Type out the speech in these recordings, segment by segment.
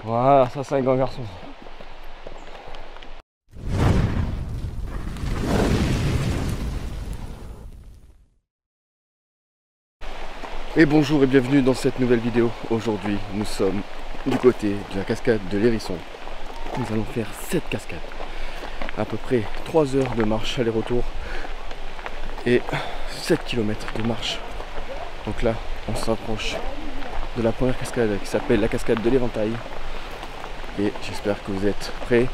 Voilà, ça c'est un grand garçon. Et bonjour et bienvenue dans cette nouvelle vidéo. Aujourd'hui nous sommes du côté de la cascade de l'Hérisson. Nous allons faire 7 cascades. À peu près 3 heures de marche aller-retour et 7 km de marche. Donc là on s'approche de la première cascade qui s'appelle la cascade de l'Éventail. Et j'espère que vous êtes prêts.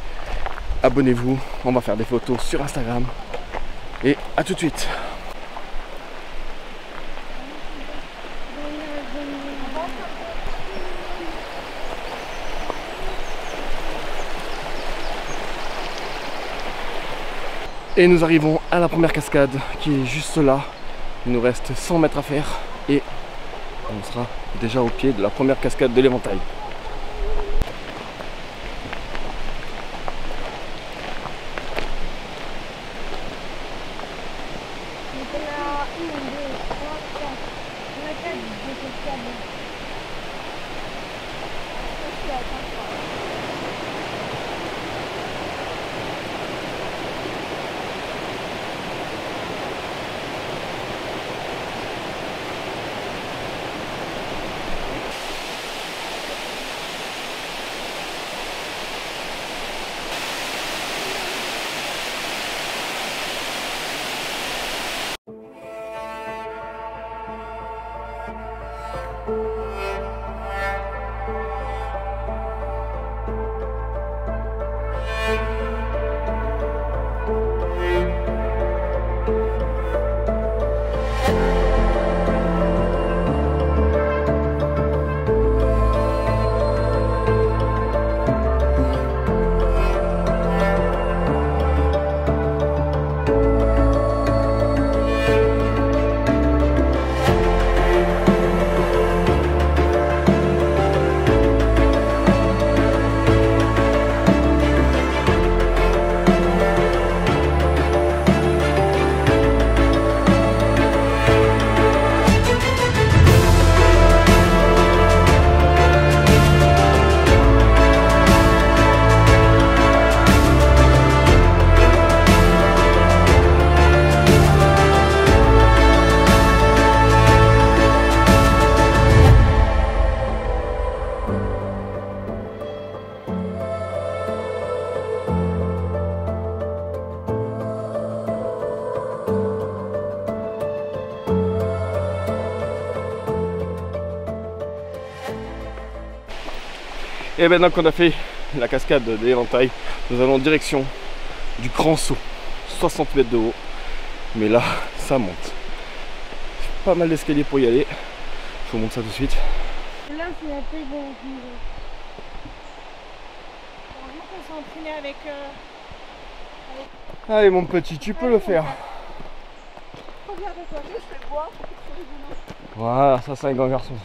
Abonnez-vous, on va faire des photos sur Instagram. Et à tout de suite. Et nous arrivons à la première cascade qui est juste là. Il nous reste 100 mètres à faire et on sera déjà au pied de la première cascade de l'Éventail. Et maintenant qu'on a fait la cascade de l'Éventail, nous allons en direction du Grand Saut, 60 mètres de haut. Mais là, ça monte. Pas mal d'escaliers pour y aller. Je vous montre ça tout de suite. Là, c'est la taille de la vidéo. Heureusement qu'on s'est entraîné avec... Allez mon petit, tu peux le faire. Regarde-toi, je fais le bois. Voilà, ça c'est un grand garçon.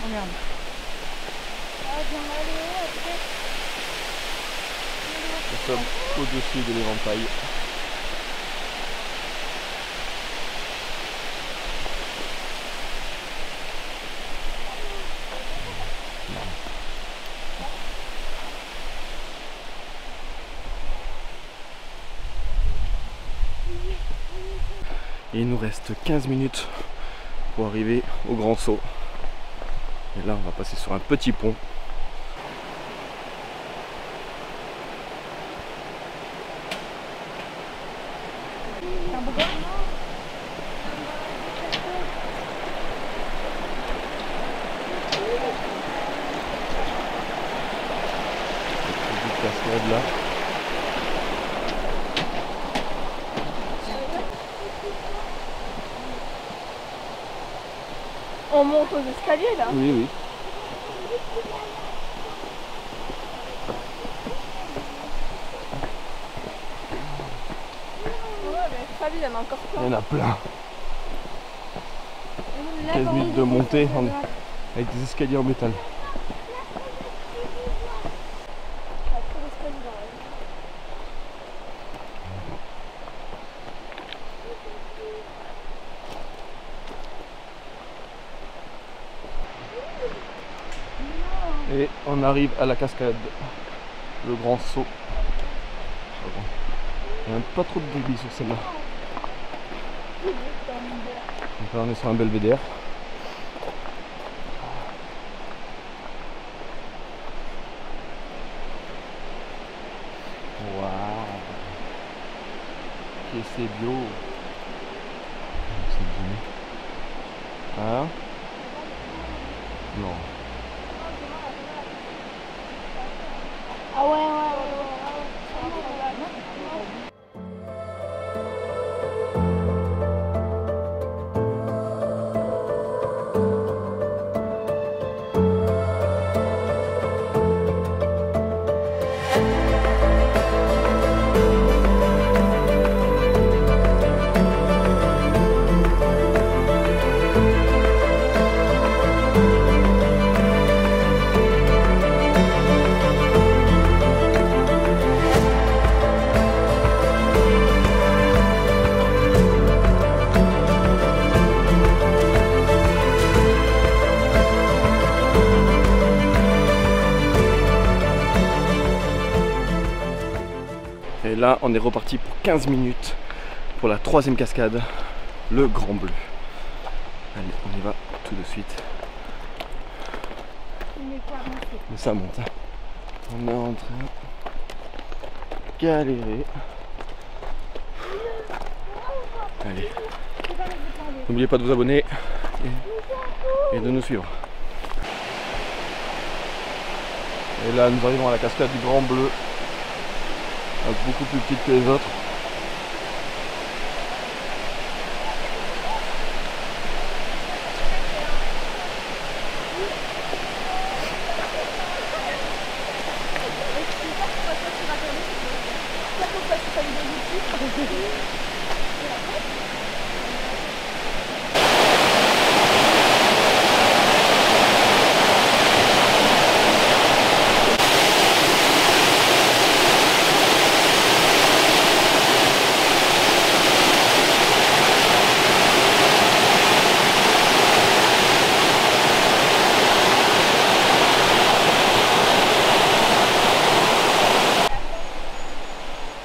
Regarde. Nous sommes au-dessus de l'Éventail. Et il nous reste 15 minutes pour arriver au Grand Saut. Et là on va passer sur un petit pont. Cascade là. On monte aux escaliers là. Oui, oui. Ouais, mais Fabi, il y en a encore plein. Il y en a plein. 15 minutes de montée avec des escaliers en métal. Et on arrive à la cascade, le grand saut. Il n'y a pas trop de débit sur celle-là. Donc là on est sur un belvédère. Waouh, que c'est bio. C'est bien. Hein? Non. Ah ouais, ouais, ouais. Et là, on est reparti pour 15 minutes pour la troisième cascade, le Grand Bleu. Allez, on y va tout de suite. Mais ça monte. Hein. On est en train de galérer. Allez. N'oubliez pas de vous abonner et de nous suivre. Et là, nous arrivons à la cascade du Grand Bleu. Beaucoup plus petite que les autres.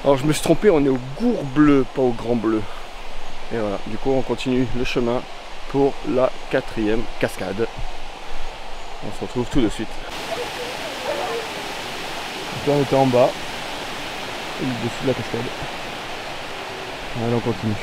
Alors je me suis trompé, on est au Gour Bleu, pas au Grand Bleu. Et voilà, du coup on continue le chemin pour la quatrième cascade. On se retrouve tout de suite. Donc là on était en bas, au-dessus de la cascade. Allez, on continue.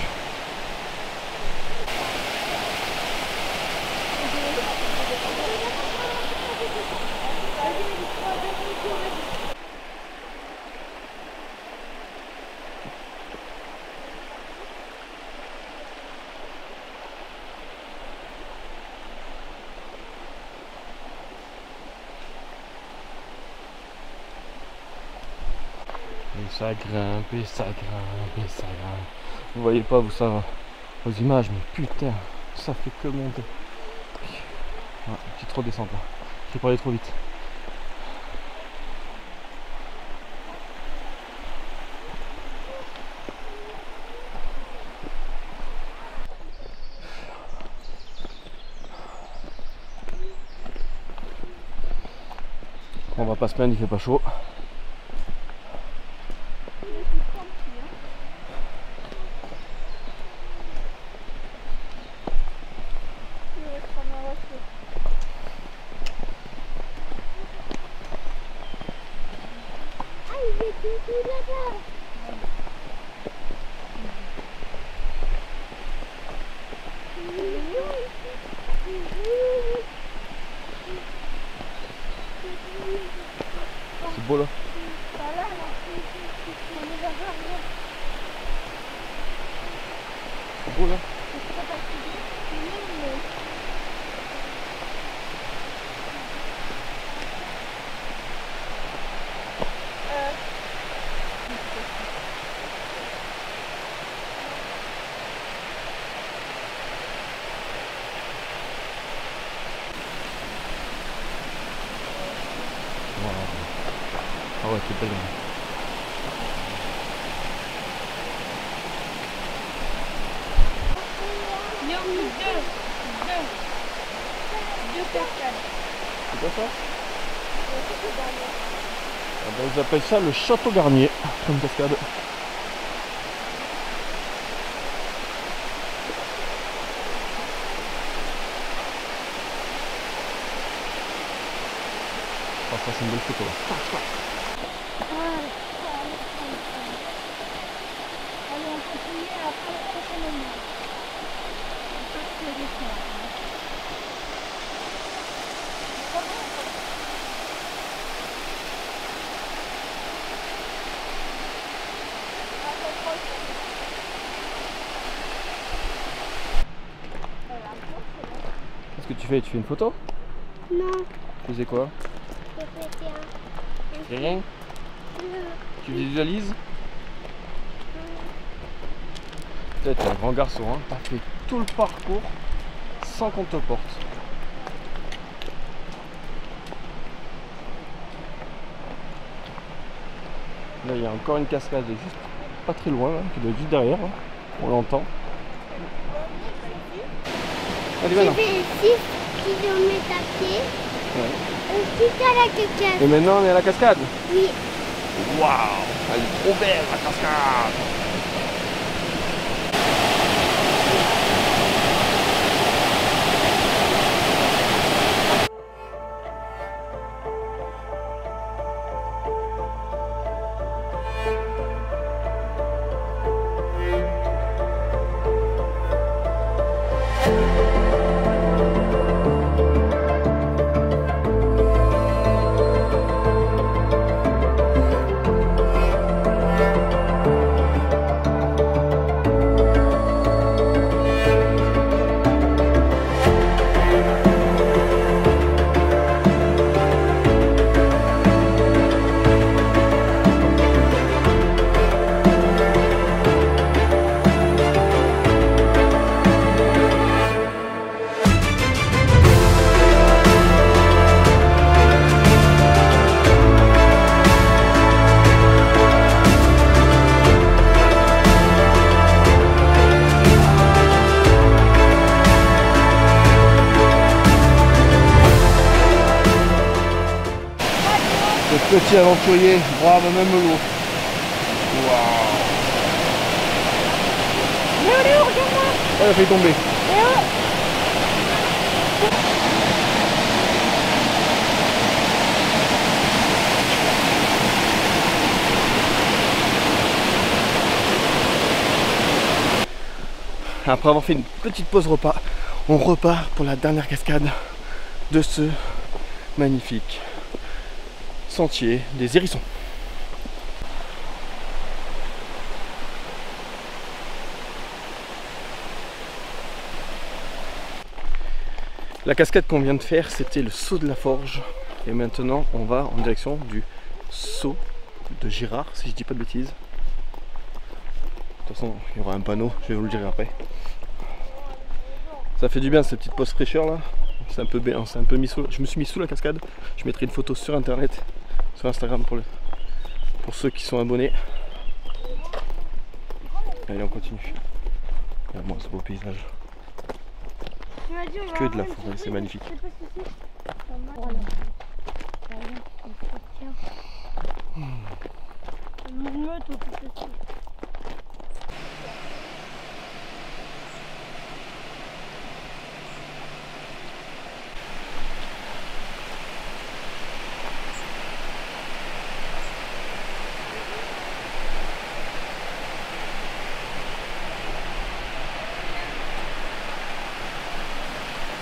Et ça grimpe, et ça grimpe, et ça grimpe. Vous voyez pas vous ça aux images, mais putain, ça fait que monter. Ah, petite redescente là. J'ai pas allé trop vite. On va pas se plaindre, il fait pas chaud. C'est beau là. C'est beau là. Ah ouais, c'est belle. Il y a deux cascades. C'est quoi ça? Ben, ils appellent ça le Château Garnier comme cascade. Oh, ça c'est une belle photo là. Allez, on continue après le prochain moment. Qu'est-ce que tu fais? Tu fais une photo? Non, Tu faisais quoi? je fais Tu fais rien? Tu visualises? Peut-être un grand garçon, hein? T'as fait tout le parcours sans qu'on te porte. Là il y a encore une cascade juste pas très loin, hein, qui doit être juste derrière, hein. On l'entend. Allez, J'ai maintenant. fait 6 km à pied. Ouais. Ensuite à la cascade. Et maintenant on est à la cascade. Oui. Waouh, elle est trop belle la cascade. Le petit aventurier brave même l'eau. Waouh. Léo, regarde-moi. Elle a fait tomber. Léo. Après avoir fait une petite pause repas, on repart pour la dernière cascade de ce magnifique sentier des Hérissons. La cascade qu'on vient de faire, c'était le saut de la Forge. Et maintenant, on va en direction du saut de Girard, si je dis pas de bêtises. De toute façon, il y aura un panneau, je vais vous le dire après. Ça fait du bien cette petite pause fraîcheur là. C'est un peu bien, c'est un peu mis sous. Je me suis mis sous la cascade. Je mettrai une photo sur internet, sur Instagram pour ceux qui sont abonnés. Allez, on continue. Regarde-moi ce beau paysage. Que de la forêt, c'est magnifique.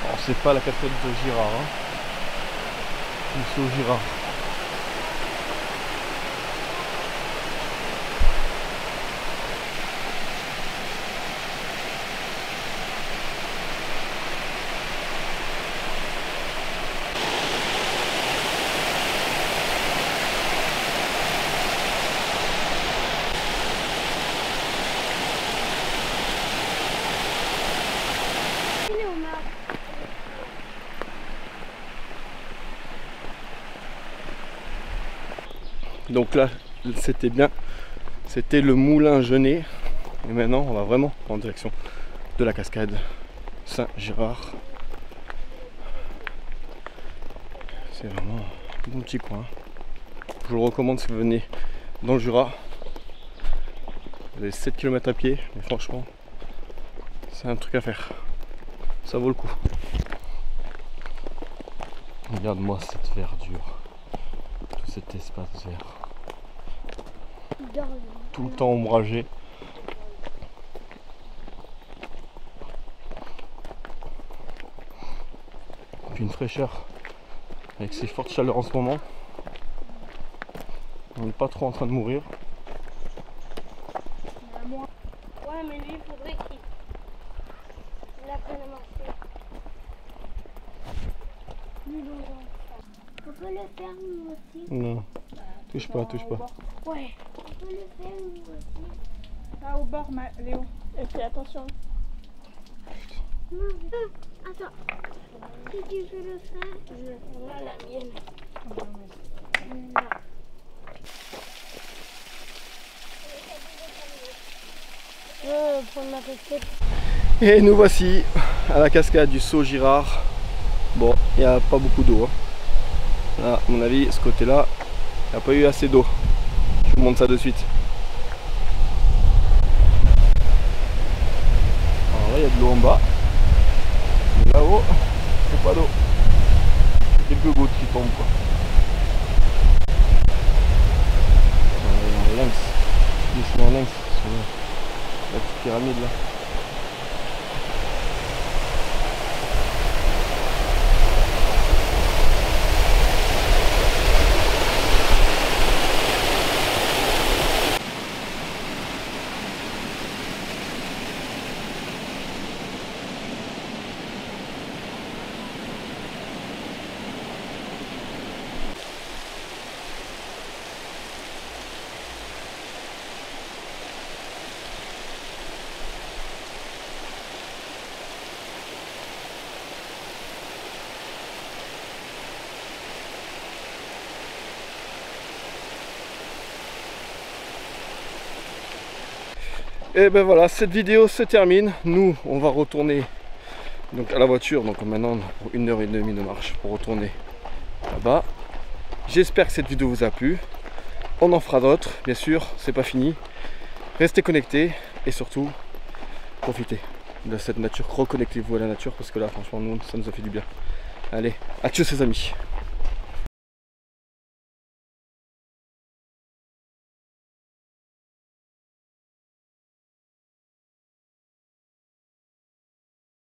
Alors c'est pas la cascade de Girard, hein. C'est au Girard. Donc là, c'était bien, c'était le moulin Genet. Et maintenant, on va vraiment en direction de la cascade Saint-Girard. C'est vraiment Bon petit coin. Je vous le recommande si vous venez dans le Jura. Vous avez 7 km à pied, mais franchement, c'est un truc à faire. Ça vaut le coup. Regarde-moi cette verdure. Tout cet espace vert. Tout le temps ombragé. Puis une fraîcheur. Avec ces fortes chaleurs en ce moment. On n'est pas trop en train de mourir. Ouais, mais lui, il faudrait qu'il apprenne à marcher. On peut le faire nous aussi. Non, touche pas, touche pas. Ouais. On peut le faire nous aussi. Là au bord, Léo. Et fais attention. Non, attends. Si tu veux le faire, je vais faire la mienne. Non. Je vais prendre ma casquette. Et nous voici à la cascade du Saut Girard. Bon, il n'y a pas beaucoup d'eau. Là, à mon avis, ce côté-là, il n'y a pas eu assez d'eau. Je vous montre ça de suite. Alors là, il y a de l'eau en bas. Et là-haut, il n'y a pas d'eau. Quelques gouttes qui tombent, quoi. Lynx. Doucement lynx. Sur la petite pyramide là. Et ben voilà, cette vidéo se termine. Nous, on va retourner donc à la voiture. Donc maintenant, pour 1h30 de marche pour retourner là-bas. J'espère que cette vidéo vous a plu. On en fera d'autres, bien sûr, c'est pas fini. Restez connectés et surtout, profitez de cette nature. Reconnectez-vous à la nature parce que là, franchement, nous, ça nous a fait du bien. Allez, à tchuss les amis.